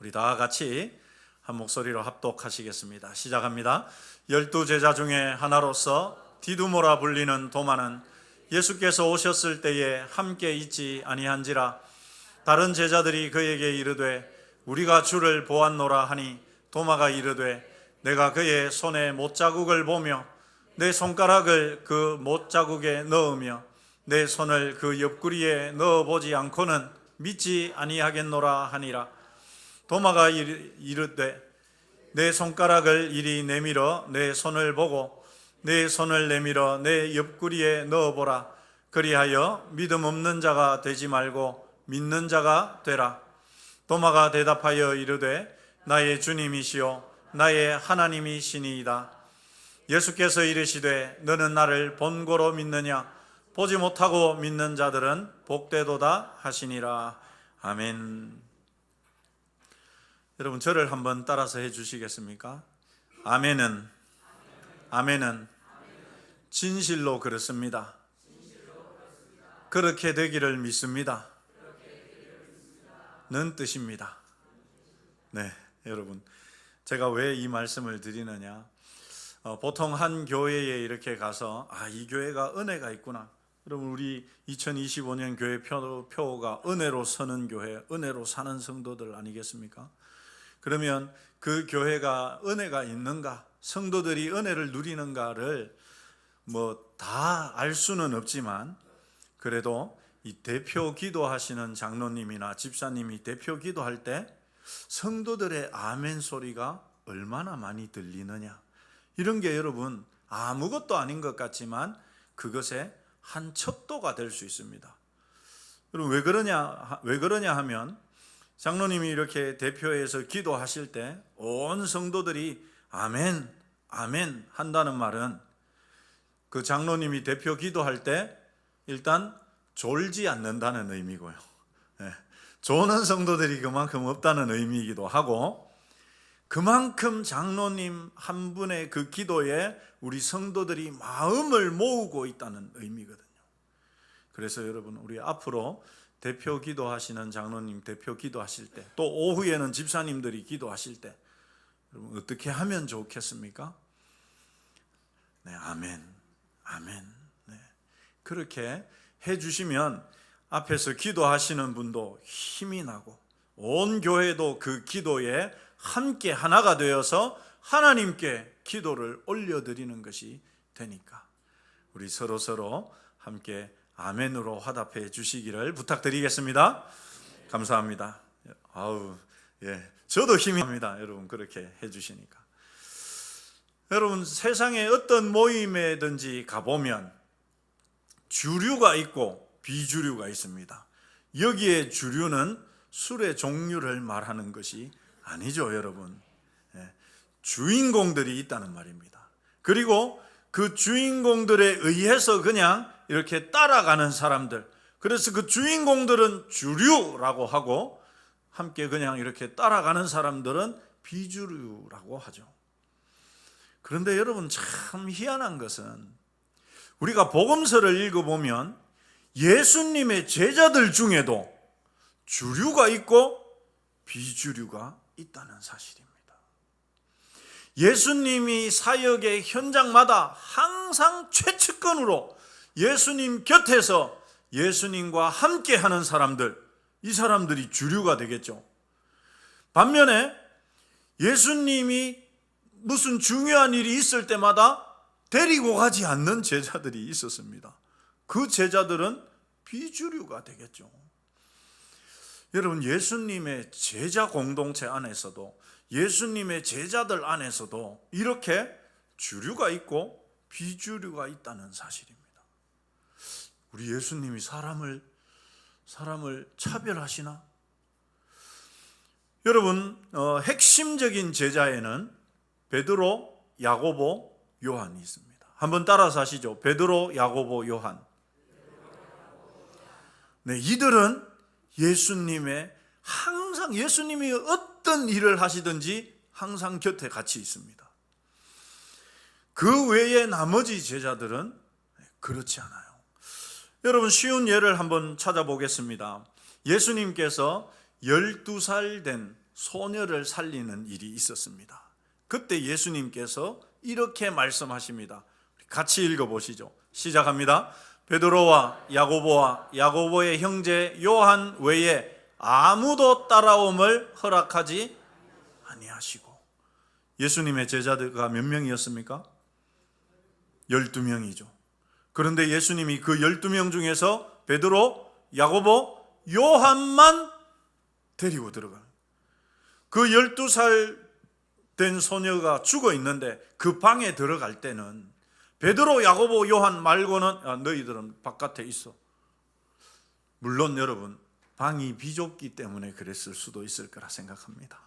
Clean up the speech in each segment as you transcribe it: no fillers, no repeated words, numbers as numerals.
우리 다 같이 한 목소리로 합독하시겠습니다. 시작합니다. 12제자 중에 하나로서 디두모라 불리는 도마는 예수께서 오셨을 때에 함께 있지 아니한지라. 다른 제자들이 그에게 이르되 우리가 주를 보았노라 하니 도마가 이르되 내가 그의 손에 못자국을 보며 내 손가락을 그 못자국에 넣으며 내 손을 그 옆구리에 넣어보지 않고는 믿지 아니하겠노라 하니라. 도마가 이르되 내 손가락을 이리 내밀어 내 손을 보고 내 손을 내밀어 내 옆구리에 넣어보라. 그리하여 믿음 없는 자가 되지 말고 믿는 자가 되라. 도마가 대답하여 이르되 나의 주님이시요 나의 하나님이시니이다. 예수께서 이르시되 너는 나를 본고로 믿느냐? 보지 못하고 믿는 자들은 복되도다 하시니라. 아멘. 여러분 저를 한번 따라서 해 주시겠습니까? 아멘은 진실로 그렇습니다. 그렇게 되기를 믿습니다. 는 뜻입니다. 네, 여러분 제가 왜 이 말씀을 드리느냐? 보통 한 교회에 이렇게 가서 이 교회가 은혜가 있구나. 여러분 우리 2025년 교회 표가 은혜로 서는 교회, 은혜로 사는 성도들 아니겠습니까? 그러면 그 교회가 은혜가 있는가, 성도들이 은혜를 누리는가를 다 알 수는 없지만 그래도 이 대표 기도하시는 장로님이나 집사님이 대표 기도할 때 성도들의 아멘 소리가 얼마나 많이 들리느냐, 이런 게 여러분 아무것도 아닌 것 같지만 그것의 한 척도가 될 수 있습니다. 여러분 왜 그러냐 하면 장로님이 이렇게 대표해서 기도하실 때 온 성도들이 아멘 아멘 한다는 말은 그 장로님이 대표 기도할 때 일단 졸지 않는다는 의미고요. 조는 성도들이 그만큼 없다는 의미이기도 하고, 그만큼 장로님 한 분의 그 기도에 우리 성도들이 마음을 모으고 있다는 의미거든요. 그래서 여러분 우리 앞으로 대표 기도하시는 장로님 대표 기도하실 때, 또 오후에는 집사님들이 기도하실 때 여러분 어떻게 하면 좋겠습니까? 네, 아멘. 네. 그렇게 해주시면 앞에서 기도하시는 분도 힘이 나고 온 교회도 그 기도에 함께 하나가 되어서 하나님께 기도를 올려드리는 것이 되니까 우리 서로 함께 아멘으로 화답해 주시기를 부탁드리겠습니다. 감사합니다. 저도 힘이 납니다. 여러분 그렇게 해주시니까. 여러분 세상에 어떤 모임에든지 가보면 주류가 있고 비주류가 있습니다. 여기에 주류는 술의 종류를 말하는 것이 아니죠, 여러분. 주인공들이 있다는 말입니다. 그리고 그 주인공들에 의해서 그냥 이렇게 따라가는 사람들, 그래서 그 주인공들은 주류라고 하고 함께 그냥 이렇게 따라가는 사람들은 비주류라고 하죠. 그런데 여러분 참 희한한 것은 우리가 복음서를 읽어보면 예수님의 제자들 중에도 주류가 있고 비주류가 있다는 사실입니다. 예수님이 사역의 현장마다 항상 최측근으로 예수님 곁에서 예수님과 함께 하는 사람들, 이 사람들이 주류가 되겠죠. 반면에 예수님이 무슨 중요한 일이 있을 때마다 데리고 가지 않는 제자들이 있었습니다. 그 제자들은 비주류가 되겠죠. 여러분 예수님의 제자 공동체 안에서도, 예수님의 제자들 안에서도 이렇게 주류가 있고 비주류가 있다는 사실입니다. 우리 예수님이 사람을 차별하시나? 여러분 핵심적인 제자에는 베드로, 야고보, 요한이 있습니다. 한번 따라서 하시죠. 베드로, 야고보, 요한. 네, 이들은 예수님의 항상 예수님이 어떤 일을 하시든지 항상 곁에 같이 있습니다. 그 외에 나머지 제자들은 그렇지 않아요. 여러분 쉬운 예를 한번 찾아보겠습니다. 예수님께서 12살 된 소녀를 살리는 일이 있었습니다. 그때 예수님께서 이렇게 말씀하십니다. 같이 읽어보시죠. 시작합니다. 베드로와 야고보의 형제 요한 외에 아무도 따라옴을 허락하지 아니하시고. 예수님의 제자들가 몇 명이었습니까? 12명이죠. 그런데 예수님이 그 12명 중에서 베드로, 야고보, 요한만 데리고 들어가요. 그 12살 된 소녀가 죽어 있는데 그 방에 들어갈 때는 베드로, 야고보, 요한 말고는 너희들은 바깥에 있어. 물론 여러분 방이 비좁기 때문에 그랬을 수도 있을 거라 생각합니다.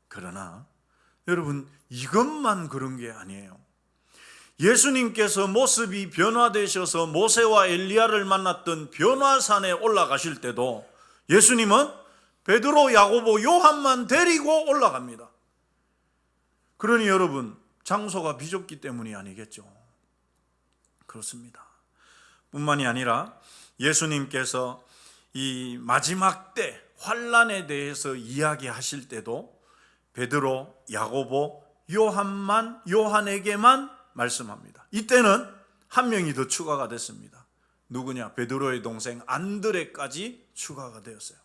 그러나 여러분 이것만 그런 게 아니에요. 예수님께서 모습이 변화되셔서 모세와 엘리야를 만났던 변화산에 올라가실 때도 예수님은 베드로, 야고보, 요한만 데리고 올라갑니다. 그러니 여러분 장소가 비좁기 때문이 아니겠죠. 그렇습니다. 뿐만이 아니라 예수님께서 이 마지막 때 환난에 대해서 이야기하실 때도 베드로, 야고보, 요한에게만 말씀합니다. 이때는 한 명이 더 추가가 됐습니다. 누구냐? 베드로의 동생 안드레까지 추가가 되었어요.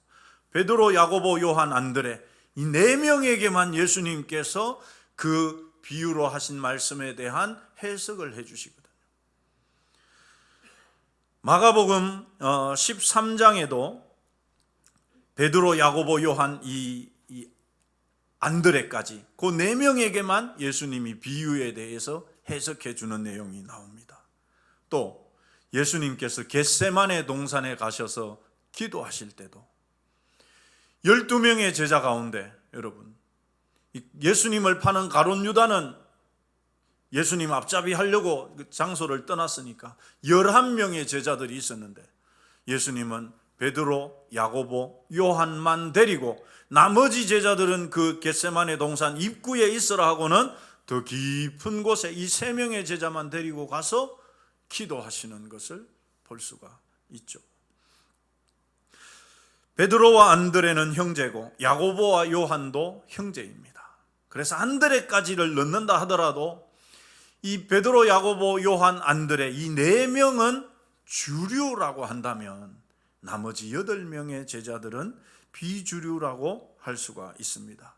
베드로, 야고보, 요한, 안드레 이 네 명에게만 예수님께서 그 비유로 하신 말씀에 대한 해석을 해주시거든요. 마가복음 13장에도 베드로, 야고보, 요한, 이 안드레까지 그 네 명에게만 예수님이 비유에 대해서 해석해 주는 내용이 나옵니다. 또 예수님께서 겟세마네 동산에 가셔서 기도하실 때도 12명의 제자 가운데 여러분 예수님을 파는 가룟 유다는 예수님 앞잡이 하려고 장소를 떠났으니까 11명의 제자들이 있었는데 예수님은 베드로, 야고보, 요한만 데리고 나머지 제자들은 그 겟세마네 동산 입구에 있으라 하고는 더 깊은 곳에 이 3명의 제자만 데리고 가서 기도하시는 것을 볼 수가 있죠. 베드로와 안드레는 형제고 야고보와 요한도 형제입니다. 그래서 안드레까지를 넣는다 하더라도 이 베드로, 야고보, 요한, 안드레 이 4명은 주류라고 한다면 나머지 8명의 제자들은 비주류라고 할 수가 있습니다.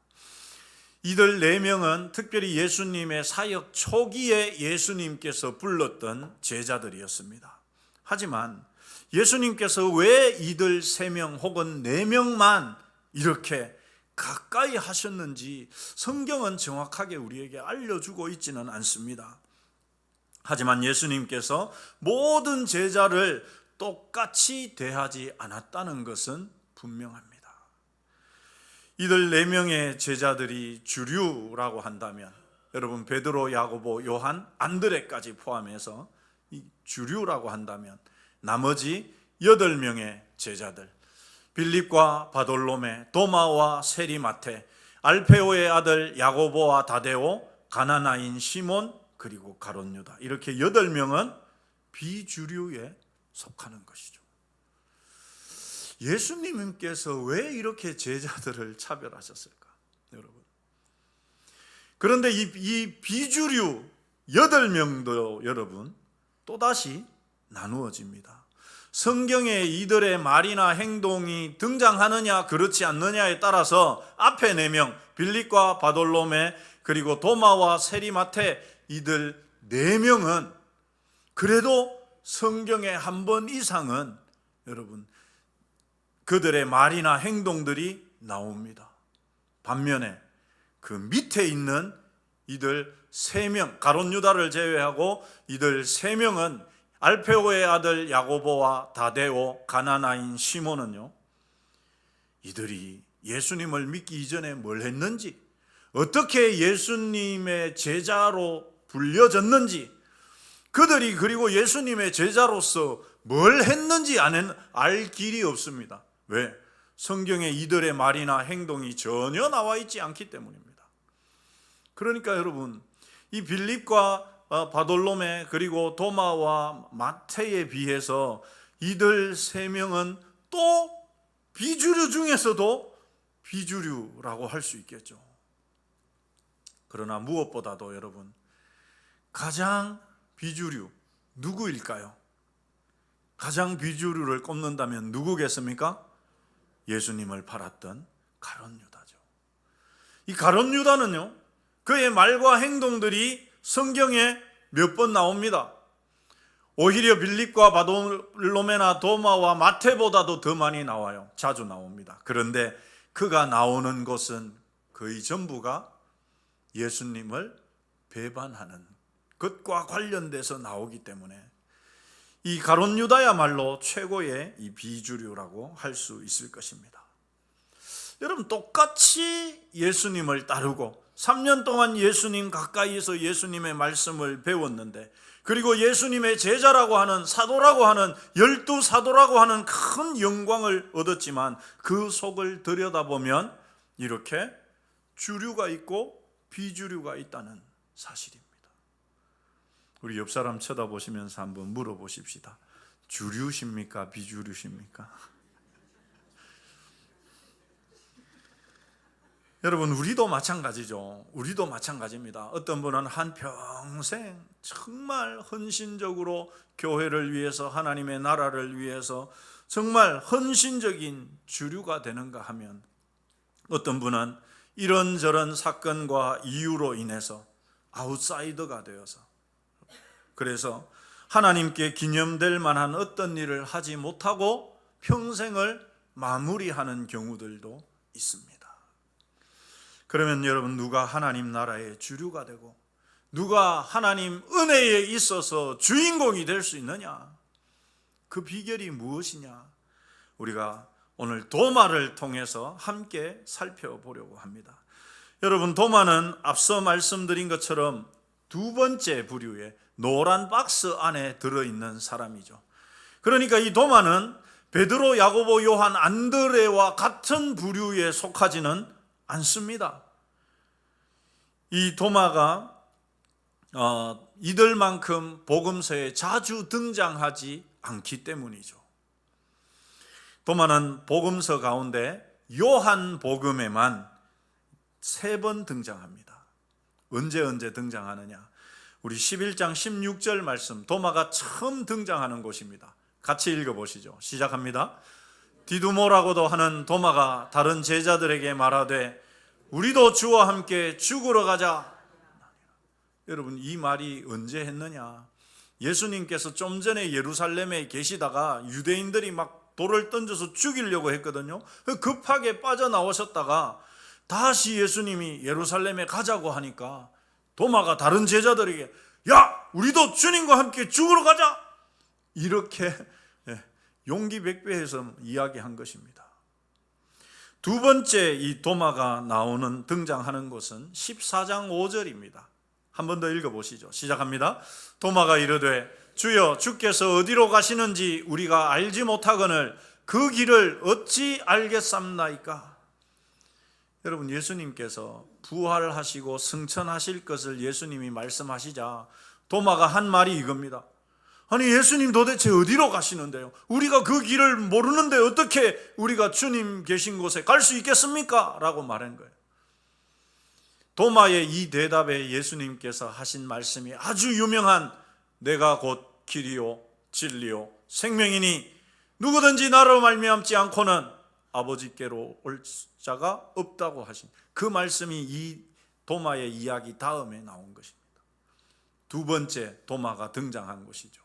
이들 4명은 특별히 예수님의 사역 초기에 예수님께서 불렀던 제자들이었습니다. 하지만 예수님께서 왜 이들 3명 혹은 4명만 이렇게 가까이 하셨는지 성경은 정확하게 우리에게 알려주고 있지는 않습니다. 하지만 예수님께서 모든 제자를 똑같이 대하지 않았다는 것은 분명합니다. 이들 4명의 제자들이 주류라고 한다면 여러분 베드로, 야고보, 요한, 안드레까지 포함해서 이 주류라고 한다면 나머지 8명의 제자들 빌립과 바돌로메, 도마와 세리마테, 알페오의 아들 야고보와 다데오, 가나나인 시몬 그리고 가룟 유다 이렇게 8명은 비주류에 속하는 것이죠. 예수님께서 왜 이렇게 제자들을 차별하셨을까? 여러분. 그런데 이 비주류 8명도 여러분 또다시 나누어집니다. 성경에 이들의 말이나 행동이 등장하느냐 그렇지 않느냐에 따라서 앞에 4명 빌립과 바돌로메 그리고 도마와 세리마테 이들 4명은 그래도 성경에 한 번 이상은 여러분 그들의 말이나 행동들이 나옵니다. 반면에 그 밑에 있는 이들 3명 가룟 유다를 제외하고 이들 3명은 알페오의 아들 야고보와 다데오, 가나나인 시몬은요 이들이 예수님을 믿기 이전에 뭘 했는지 어떻게 예수님의 제자로 불려졌는지 그들이 그리고 예수님의 제자로서 뭘 했는지 알 길이 없습니다. 왜? 성경에 이들의 말이나 행동이 전혀 나와 있지 않기 때문입니다. 그러니까 여러분 이 빌립과 바돌로메 그리고 도마와 마태에 비해서 이들 3명은 또 비주류 중에서도 비주류라고 할 수 있겠죠. 그러나 무엇보다도 여러분, 가장 비주류 누구일까요? 가장 비주류를 꼽는다면 누구겠습니까? 예수님을 팔았던 가룟 유다죠. 이 가룟 유다는요, 그의 말과 행동들이 성경에 몇 번 나옵니다. 오히려 빌립과 바돌로메나 도마와 마태보다도 더 많이 나와요. 자주 나옵니다. 그런데 그가 나오는 것은 거의 전부가 예수님을 배반하는 것과 관련돼서 나오기 때문에 이 가룟 유다야말로 최고의 이 비주류라고 할 수 있을 것입니다. 여러분, 똑같이 예수님을 따르고 3년 동안 예수님 가까이에서 예수님의 말씀을 배웠는데, 그리고 예수님의 제자라고 하는, 사도라고 하는, 12사도라고 하는 큰 영광을 얻었지만 그 속을 들여다보면 이렇게 주류가 있고 비주류가 있다는 사실입니다. 우리 옆 사람 쳐다보시면서 한번 물어보십시다. 주류십니까? 비주류십니까? 여러분, 우리도 마찬가지죠. 우리도 마찬가지입니다. 어떤 분은 한평생 정말 헌신적으로 교회를 위해서, 하나님의 나라를 위해서 정말 헌신적인 주류가 되는가 하면, 어떤 분은 이런저런 사건과 이유로 인해서 아웃사이더가 되어서, 그래서 하나님께 기념될 만한 어떤 일을 하지 못하고 평생을 마무리하는 경우들도 있습니다. 그러면 여러분, 누가 하나님 나라의 주류가 되고 누가 하나님 은혜에 있어서 주인공이 될 수 있느냐? 그 비결이 무엇이냐? 우리가 오늘 도마를 통해서 함께 살펴보려고 합니다. 여러분, 도마는 앞서 말씀드린 것처럼 두 번째 부류의 노란 박스 안에 들어있는 사람이죠. 그러니까 이 도마는 베드로, 야고보, 요한, 안드레와 같은 부류에 속하지는 않습니다. 이 도마가 이들만큼 복음서에 자주 등장하지 않기 때문이죠. 도마는 복음서 가운데 요한복음에만 3번 등장합니다. 언제 등장하느냐? 우리 11장 16절 말씀, 도마가 처음 등장하는 곳입니다. 같이 읽어보시죠. 시작합니다. 디두모라고도 하는 도마가 다른 제자들에게 말하되 우리도 주와 함께 죽으러 가자. 여러분, 이 말이 언제 했느냐? 예수님께서 좀 전에 예루살렘에 계시다가 유대인들이 막 돌을 던져서 죽이려고 했거든요. 급하게 빠져나오셨다가 다시 예수님이 예루살렘에 가자고 하니까 도마가 다른 제자들에게 야, 우리도 주님과 함께 죽으러 가자, 이렇게 용기 백배해서 이야기한 것입니다. 두 번째 이 도마가 등장하는 곳은 14장 5절입니다. 한 번 더 읽어보시죠. 시작합니다. 도마가 이르되 주여, 주께서 어디로 가시는지 우리가 알지 못하거늘 그 길을 어찌 알겠삼나이까? 여러분, 예수님께서 부활하시고 승천하실 것을 예수님이 말씀하시자 도마가 한 말이 이겁니다. 아니, 예수님 도대체 어디로 가시는데요? 우리가 그 길을 모르는데 어떻게 우리가 주님 계신 곳에 갈 수 있겠습니까? 라고 말한 거예요. 도마의 이 대답에 예수님께서 하신 말씀이 아주 유명한 내가 곧 길이요 진리요 생명이니 누구든지 나로 말미암지 않고는 아버지께로 올 자가 없다고 하신 그 말씀이 이 도마의 이야기 다음에 나온 것입니다. 두 번째 도마가 등장한 것이죠.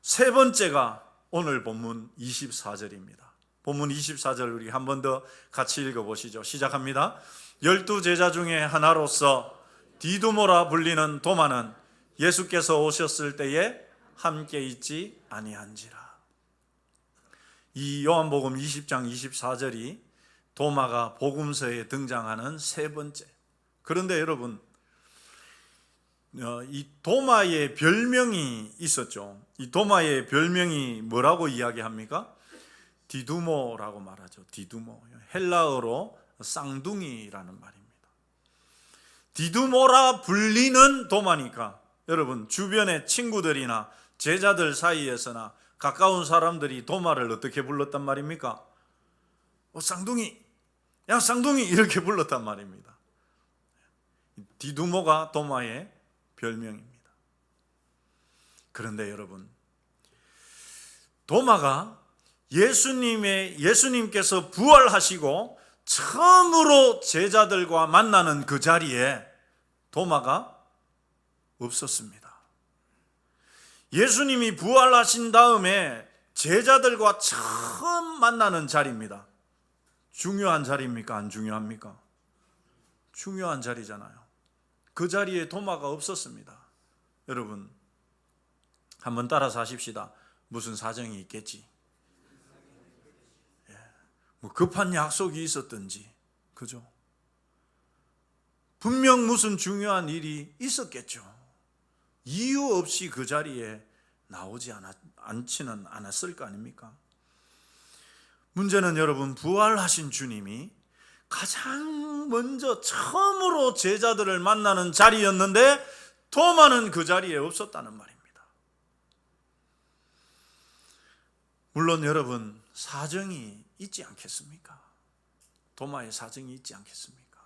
세 번째가 오늘 본문 24절입니다. 본문 24절 우리 한 번 더 같이 읽어보시죠. 시작합니다. 12제자 중에 하나로서 디두모라 불리는 도마는 예수께서 오셨을 때에 함께 있지 아니한지라. 이 요한복음 20장 24절이 도마가 복음서에 등장하는 세 번째. 그런데 여러분, 이 도마의 별명이 있었죠. 이 도마의 별명이 뭐라고 이야기합니까? 디두모라고 말하죠. 디두모. 헬라어로 쌍둥이라는 말입니다. 디두모라 불리는 도마니까 여러분, 주변의 친구들이나 제자들 사이에서나 가까운 사람들이 도마를 어떻게 불렀단 말입니까? 쌍둥이. 야 쌍둥이 이렇게 불렀단 말입니다. 디두모가 도마의 별명입니다. 그런데 여러분, 도마가 예수님께서 부활하시고 처음으로 제자들과 만나는 그 자리에 도마가 없었습니다. 예수님이 부활하신 다음에 제자들과 처음 만나는 자리입니다. 중요한 자리입니까? 안 중요합니까? 중요한 자리잖아요. 그 자리에 도마가 없었습니다. 여러분, 한번 따라서 하십시다. 무슨 사정이 있겠지. 뭐 급한 약속이 있었든지, 그죠? 분명 무슨 중요한 일이 있었겠죠. 이유 없이 그 자리에 나오지 않지는 않았을 거 아닙니까? 문제는 여러분, 부활하신 주님이 가장 먼저 처음으로 제자들을 만나는 자리였는데 도마는 그 자리에 없었다는 말입니다. 물론 여러분, 사정이 있지 않겠습니까? 도마의 사정이 있지 않겠습니까?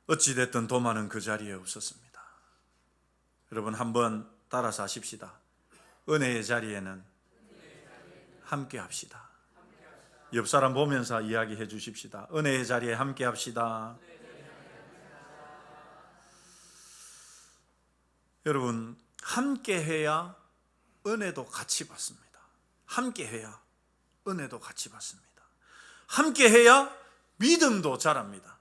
어찌됐든 도마는 그 자리에 없었습니다. 여러분, 한번 따라서 하십시다. 은혜의 자리에는 함께 합시다. 옆 사람 보면서 이야기해 주십시다. 은혜의 자리에 함께 합시다. 여러분, 함께 해야 은혜도 같이 받습니다. 함께 해야 은혜도 같이 받습니다. 함께 해야 믿음도 자랍니다.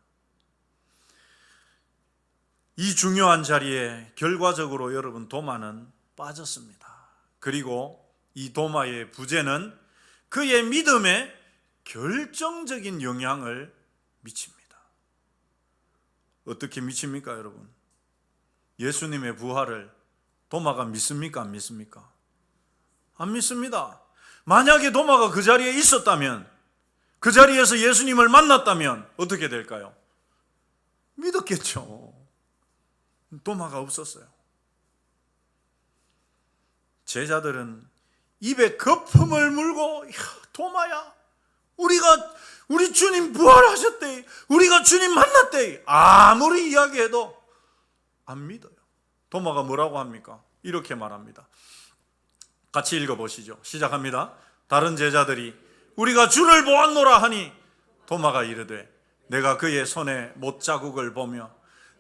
이 중요한 자리에 결과적으로 여러분 도마는 빠졌습니다. 그리고 이 도마의 부재는 그의 믿음에 결정적인 영향을 미칩니다. 어떻게 미칩니까, 여러분? 예수님의 부활을 도마가 믿습니까, 안 믿습니까? 안 믿습니다. 만약에 도마가 그 자리에 있었다면, 그 자리에서 예수님을 만났다면 어떻게 될까요? 믿었겠죠. 도마가 없었어요. 제자들은 입에 거품을 물고, 야, 도마야, 우리 주님 부활하셨대, 우리가 주님 만났대, 아무리 이야기해도 안 믿어요. 도마가 뭐라고 합니까? 이렇게 말합니다. 같이 읽어보시죠. 시작합니다. 다른 제자들이 우리가 주를 보았노라 하니 도마가 이르되 내가 그의 손에 못자국을 보며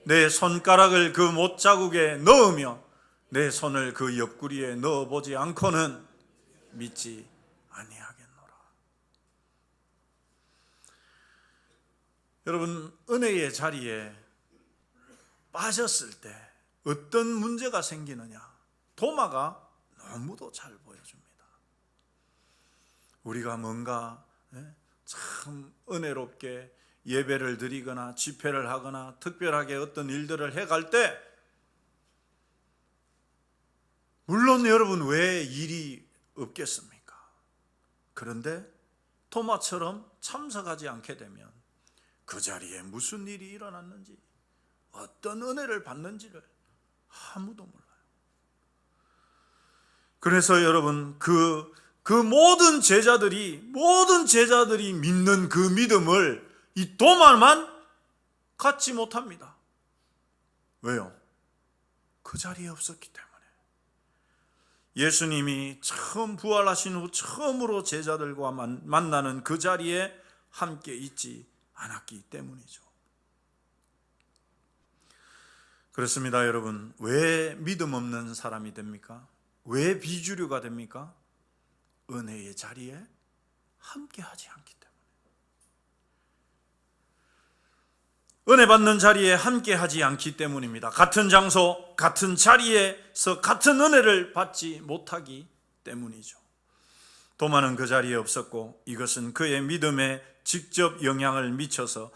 내 손가락을 그 못자국에 넣으며 내 손을 그 옆구리에 넣어보지 않고는 믿지 아니하겠노라. 여러분, 은혜의 자리에 빠졌을 때 어떤 문제가 생기느냐? 도마가 너무도 잘 보여줍니다. 우리가 뭔가 참 은혜롭게 예배를 드리거나 집회를 하거나 특별하게 어떤 일들을 해갈 때, 물론 여러분 왜 일이 없겠습니까? 그런데 도마처럼 참석하지 않게 되면 그 자리에 무슨 일이 일어났는지, 어떤 은혜를 받는지를 아무도 몰라요. 그래서 여러분, 그 모든 제자들이 믿는 그 믿음을 이 도마만 갖지 못합니다. 왜요? 그 자리에 없었기 때문에. 예수님이 처음 부활하신 후 처음으로 제자들과 만나는 그 자리에 함께 있지 않았기 때문이죠. 그렇습니다, 여러분. 왜 믿음 없는 사람이 됩니까? 왜 비주류가 됩니까? 은혜의 자리에 함께 하지 않기 때문에. 은혜 받는 자리에 함께 하지 않기 때문입니다. 같은 장소, 같은 자리에서 같은 은혜를 받지 못하기 때문이죠. 도마는 그 자리에 없었고 이것은 그의 믿음에 직접 영향을 미쳐서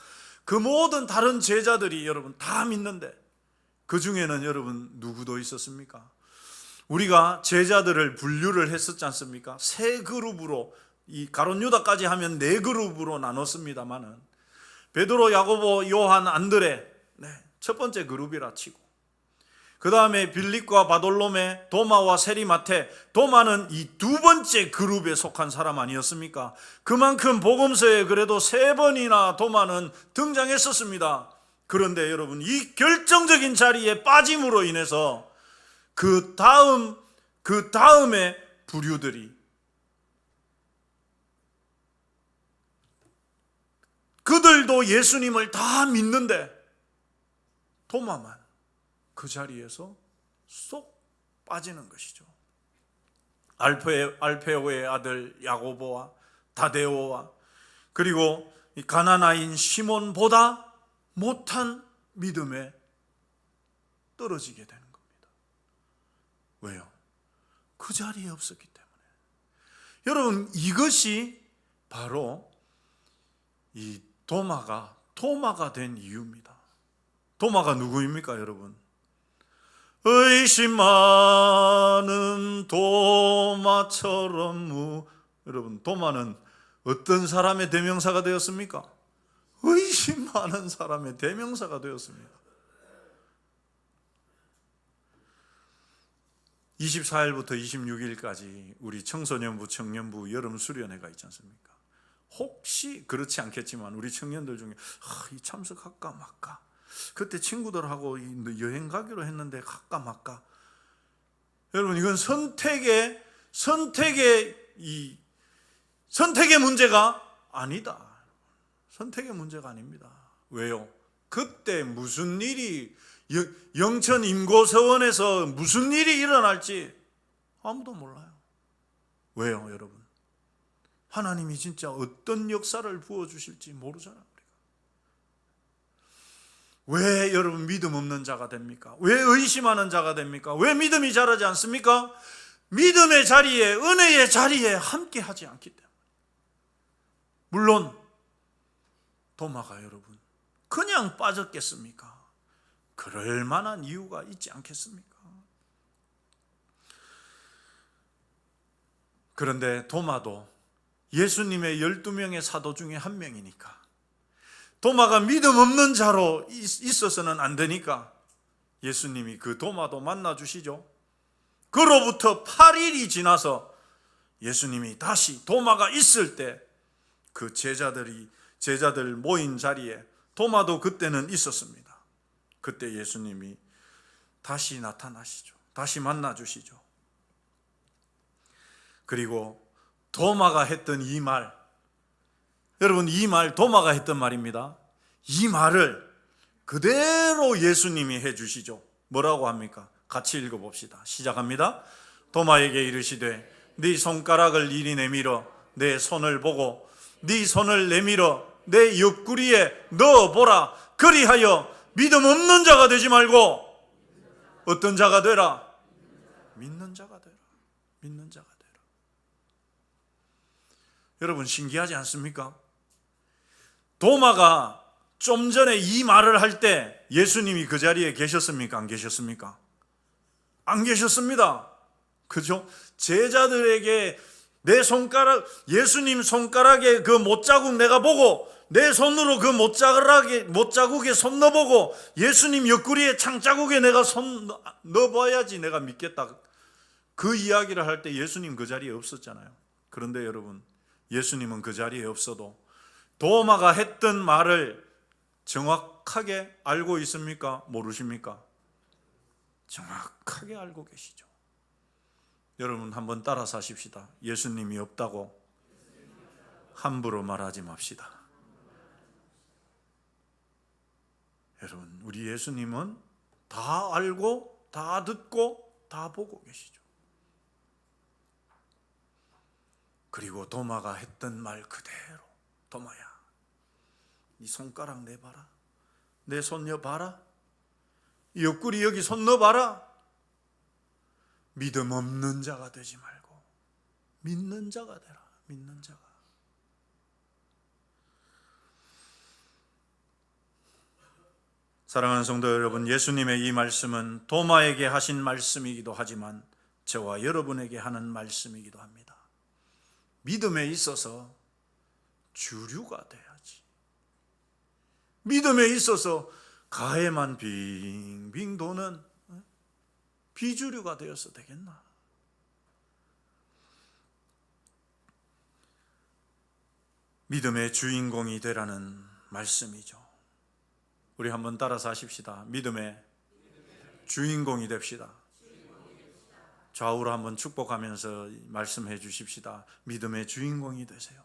그 모든 다른 제자들이 여러분 다 믿는데 그 중에는 여러분 누구도 있었습니까? 우리가 제자들을 분류를 했었지 않습니까? 세 그룹으로, 이 가룟 유다까지 하면 네 그룹으로 나눴습니다만은 베드로, 야고보, 요한, 안드레, 첫 번째 그룹이라 치고, 그 다음에 빌립과 바돌로메, 도마와 세리마테. 도마는 이 두 번째 그룹에 속한 사람 아니었습니까? 그만큼 복음서에 그래도 3번이나 도마는 등장했었습니다. 그런데 여러분, 이 결정적인 자리에 빠짐으로 인해서 그 다음에 부류들이, 그들도 예수님을 다 믿는데 도마만 그 자리에서 쏙 빠지는 것이죠. 알페오의 아들 야고보와 다데오와 그리고 가나나인 시몬보다 못한 믿음에 떨어지게 되는 겁니다. 왜요? 그 자리에 없었기 때문에. 여러분, 이것이 바로 이 도마가 된 이유입니다. 도마가 누구입니까, 여러분? 의심 많은 도마처럼 여러분, 도마는 어떤 사람의 대명사가 되었습니까? 의심 많은 사람의 대명사가 되었습니다. 24일부터 26일까지 우리 청소년부, 청년부 여름 수련회가 있지 않습니까? 혹시 그렇지 않겠지만 우리 청년들 중에 이 참석할까 말까, 그때 친구들하고 여행 가기로 했는데 갈까 말까. 여러분, 이건 선택의 문제가 아니다. 선택의 문제가 아닙니다. 왜요? 그때 무슨 일이, 영천 임고서원에서 무슨 일이 일어날지 아무도 몰라요. 왜요, 여러분? 하나님이 진짜 어떤 역사를 부어주실지 모르잖아요. 왜 여러분 믿음 없는 자가 됩니까? 왜 의심하는 자가 됩니까? 왜 믿음이 자라지 않습니까? 믿음의 자리에, 은혜의 자리에 함께 하지 않기 때문에. 물론 도마가 여러분 그냥 빠졌겠습니까? 그럴 만한 이유가 있지 않겠습니까? 그런데 도마도 예수님의 12명의 사도 중에 한 명이니까, 도마가 믿음 없는 자로 있어서는 안 되니까 예수님이 그 도마도 만나주시죠. 그로부터 8일이 지나서 예수님이 다시 도마가 있을 때 그 제자들 모인 자리에 도마도 그때는 있었습니다. 그때 예수님이 다시 나타나시죠. 다시 만나주시죠. 그리고 도마가 했던 이 말, 여러분, 이 말 도마가 했던 말입니다. 이 말을 그대로 예수님이 해주시죠. 뭐라고 합니까? 같이 읽어봅시다. 시작합니다. 도마에게 이르시되 네 손가락을 이리 내밀어 내 손을 보고 네 손을 내밀어 내 옆구리에 넣어보라. 그리하여 믿음 없는 자가 되지 말고 어떤 자가 되라? 믿는 자가 되라. 믿는 자가 되라. 여러분, 신기하지 않습니까? 도마가 좀 전에 이 말을 할 때 예수님이 그 자리에 계셨습니까? 안 계셨습니까? 안 계셨습니다. 그죠? 제자들에게 내 손가락, 예수님 손가락에 그 못자국 내가 보고 내 손으로 그 못자국에 손 넣어보고 예수님 옆구리에 창자국에 내가 손 넣어봐야지 내가 믿겠다. 그 이야기를 할 때 예수님 그 자리에 없었잖아요. 그런데 여러분, 예수님은 그 자리에 없어도 도마가 했던 말을 정확하게 알고 있습니까? 모르십니까? 정확하게 알고 계시죠. 여러분, 한번 따라 사십시다. 예수님이 없다고 함부로 말하지 맙시다. 여러분, 우리 예수님은 다 알고 다 듣고 다 보고 계시죠. 그리고 도마가 했던 말 그대로, 도마야, 네 손가락 내봐라. 내 손 여봐라. 옆구리 여기 손 넣어봐라. 믿음 없는 자가 되지 말고 믿는 자가 되라. 믿는 자가. 사랑하는 성도 여러분, 예수님의 이 말씀은 도마에게 하신 말씀이기도 하지만 저와 여러분에게 하는 말씀이기도 합니다. 믿음에 있어서 주류가 돼야지. 믿음에 있어서 가에만 빙빙 도는 비주류가 되어서 되겠나? 믿음의 주인공이 되라는 말씀이죠. 우리 한번 따라서 하십시다. 믿음의 주인공이 됩시다. 좌우로 한번 축복하면서 말씀해 주십시다. 믿음의 주인공이 되세요.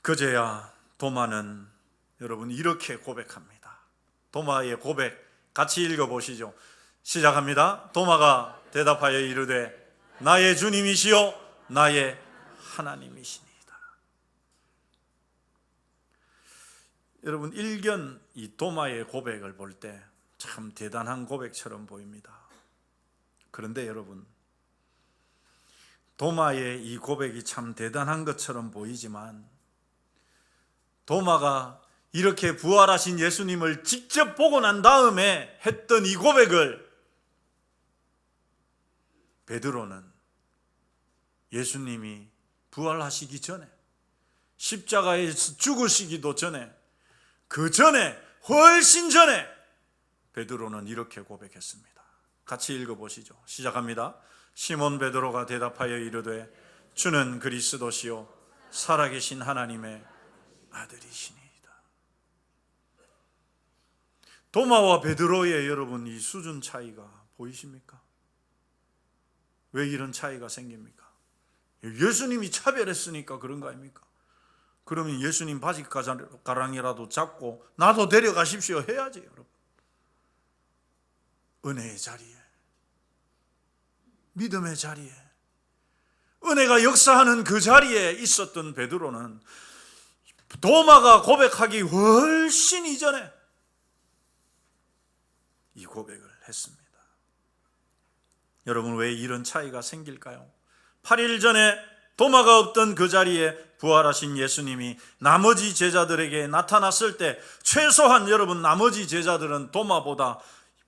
그제야 도마는 여러분 이렇게 고백합니다. 도마의 고백 같이 읽어보시죠. 시작합니다. 도마가 대답하여 이르되 나의 주님이시요 나의 하나님이시니이다. 여러분 일견 이 도마의 고백을 볼 때 참 대단한 고백처럼 보입니다. 그런데 여러분 도마의 이 고백이 참 대단한 것처럼 보이지만 도마가 이렇게 부활하신 예수님을 직접 보고 난 다음에 했던 이 고백을 베드로는 예수님이 부활하시기 전에 십자가에서 죽으시기도 전에 그 전에 훨씬 전에 베드로는 이렇게 고백했습니다. 같이 읽어보시죠. 시작합니다. 시몬 베드로가 대답하여 이르되 주는 그리스도시요 살아계신 하나님의 아들이시니이다. 도마와 베드로의 여러분 이 수준 차이가 보이십니까? 왜 이런 차이가 생깁니까? 예수님이 차별했으니까 그런 거 아닙니까? 그러면 예수님 바지가랑이라도 잡고 나도 데려가십시오 해야지 여러분. 은혜의 자리에, 믿음의 자리에, 은혜가 역사하는 그 자리에 있었던 베드로는 도마가 고백하기 훨씬 이전에 이 고백을 했습니다. 여러분 왜 이런 차이가 생길까요? 8일 전에 도마가 없던 그 자리에 부활하신 예수님이 나머지 제자들에게 나타났을 때 최소한 여러분 나머지 제자들은 도마보다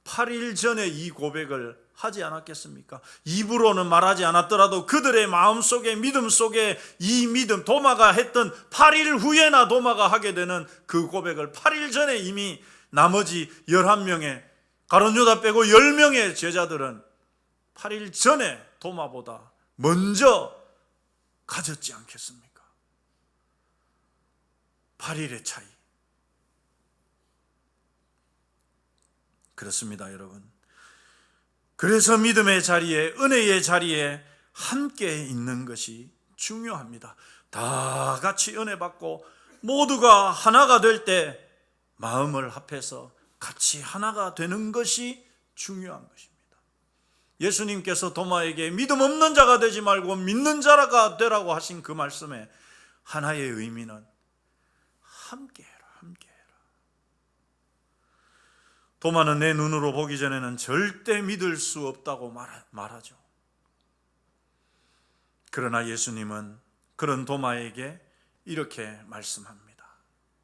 8일 전에 이 고백을 하지 않았겠습니까? 입으로는 말하지 않았더라도 그들의 마음속에 믿음 속에 이 믿음, 도마가 했던 8일 후에나 도마가 하게 되는 그 고백을 8일 전에 이미 나머지 11명의 가룟 유다 빼고 10명의 제자들은 8일 전에 도마보다 먼저 가졌지 않겠습니까? 8일의 차이. 그렇습니다, 여러분. 그래서 믿음의 자리에, 은혜의 자리에 함께 있는 것이 중요합니다. 다 같이 은혜 받고 모두가 하나가 될 때 마음을 합해서 같이 하나가 되는 것이 중요한 것입니다. 예수님께서 도마에게 믿음 없는 자가 되지 말고 믿는 자가 되라고 하신 그 말씀에 하나의 의미는 함께해라, 함께해라. 도마는 내 눈으로 보기 전에는 절대 믿을 수 없다고 말하죠. 그러나 예수님은 그런 도마에게 이렇게 말씀합니다.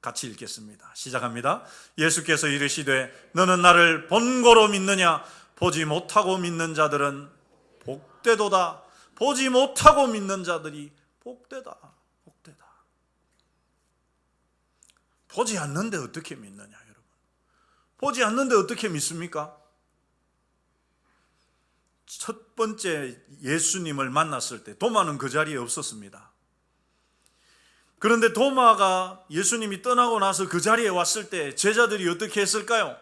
같이 읽겠습니다. 시작합니다. 예수께서 이르시되 너는 나를 본고로 믿느냐? 보지 못하고 믿는 자들은 복되도다. 보지 못하고 믿는 자들이 복되다. 복되다. 보지 않는데 어떻게 믿느냐 여러분? 보지 않는데 어떻게 믿습니까? 첫 번째 예수님을 만났을 때 도마는 그 자리에 없었습니다. 그런데 도마가 예수님이 떠나고 나서 그 자리에 왔을 때 제자들이 어떻게 했을까요?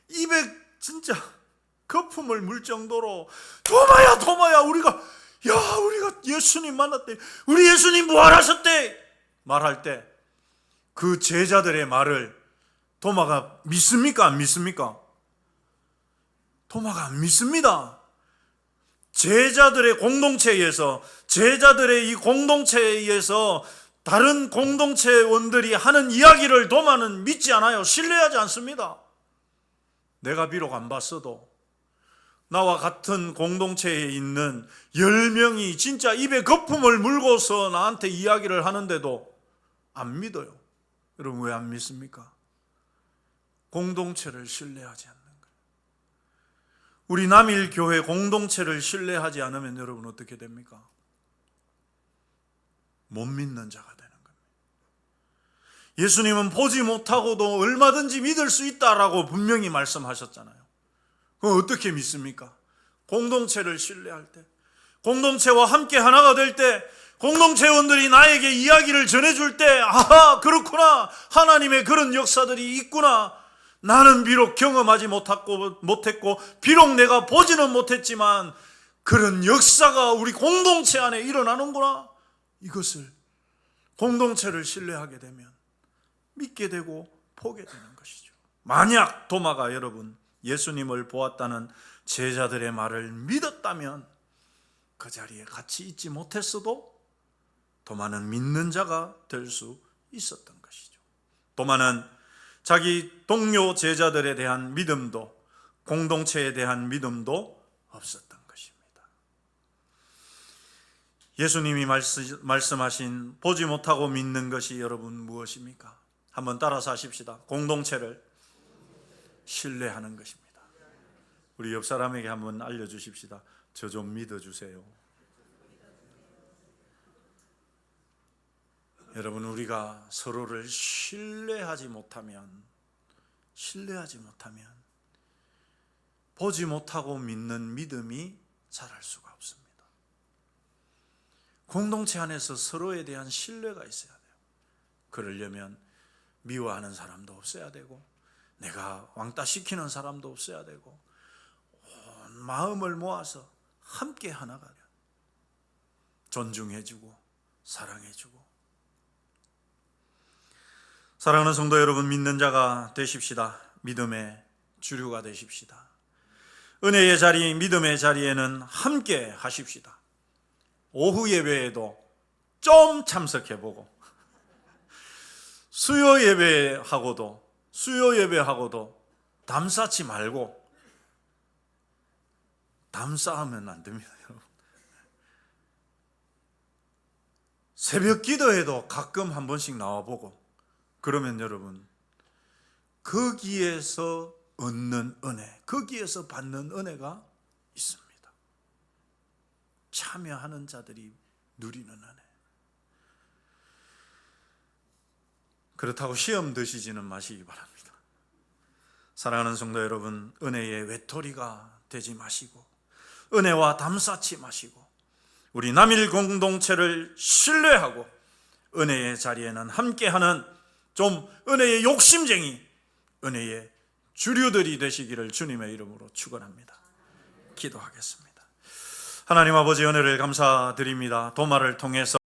입에 진짜 거품을 물 정도로 도마야 도마야 우리가 예수님 만났대, 우리 예수님 부활하셨대 말할 때 그 제자들의 말을 도마가 믿습니까? 안 믿습니까? 도마가 안 믿습니다. 제자들의 공동체에서, 제자들의 이 공동체에 의해서 다른 공동체원들이 하는 이야기를 도마는 믿지 않아요. 신뢰하지 않습니다. 내가 비록 안 봤어도 나와 같은 공동체에 있는 10명이 진짜 입에 거품을 물고서 나한테 이야기를 하는데도 안 믿어요. 여러분 왜 안 믿습니까? 공동체를 신뢰하지 않는 거예요. 우리 남일교회 공동체를 신뢰하지 않으면 여러분 어떻게 됩니까? 못 믿는 자가 되는 겁니다. 예수님은 보지 못하고도 얼마든지 믿을 수 있다라고 분명히 말씀하셨잖아요. 그럼 어떻게 믿습니까? 공동체를 신뢰할 때, 공동체와 함께 하나가 될 때, 공동체원들이 나에게 이야기를 전해줄 때, 아하, 그렇구나, 하나님의 그런 역사들이 있구나, 나는 비록 경험하지 못했고 비록 내가 보지는 못했지만 그런 역사가 우리 공동체 안에 일어나는구나, 이것을 공동체를 신뢰하게 되면 믿게 되고 보게 되는 것이죠. 만약 도마가 여러분 예수님을 보았다는 제자들의 말을 믿었다면 그 자리에 같이 있지 못했어도 도마는 믿는 자가 될 수 있었던 것이죠. 도마는 자기 동료 제자들에 대한 믿음도 공동체에 대한 믿음도 없었던 것입니다. 예수님이 말씀하신 보지 못하고 믿는 것이 여러분 무엇입니까? 한번 따라서 하십시다. 공동체를 신뢰하는 것입니다. 우리 옆 사람에게 한번 알려주십시다. 저 좀 믿어주세요. 여러분, 우리가 서로를 신뢰하지 못하면 보지 못하고 믿는 믿음이 자랄 수가 없습니다. 공동체 안에서 서로에 대한 신뢰가 있어야 돼요. 그러려면 미워하는 사람도 없어야 되고 내가 왕따시키는 사람도 없어야 되고 온 마음을 모아서 함께 하나가 되어 존중해주고 사랑해주고. 사랑하는 성도 여러분, 믿는 자가 되십시다. 믿음의 주류가 되십시다. 은혜의 자리, 믿음의 자리에는 함께 하십시다. 오후 예배에도 좀 참석해보고 수요 예배하고도 담쌓지 말고, 담쌓으면 안 됩니다, 여러분. 새벽 기도에도 가끔 한 번씩 나와보고, 그러면 여러분 거기에서 얻는 은혜, 거기에서 받는 은혜가 있습니다. 참여하는 자들이 누리는 은혜. 그렇다고 시험 드시지는 마시기 바랍니다. 사랑하는 성도 여러분, 은혜의 외톨이가 되지 마시고 은혜와 담쌓지 마시고 우리 남일 공동체를 신뢰하고 은혜의 자리에는 함께하는 좀 은혜의 욕심쟁이, 은혜의 주류들이 되시기를 주님의 이름으로 축원합니다. 기도하겠습니다. 하나님 아버지, 은혜를 감사드립니다. 도마를 통해서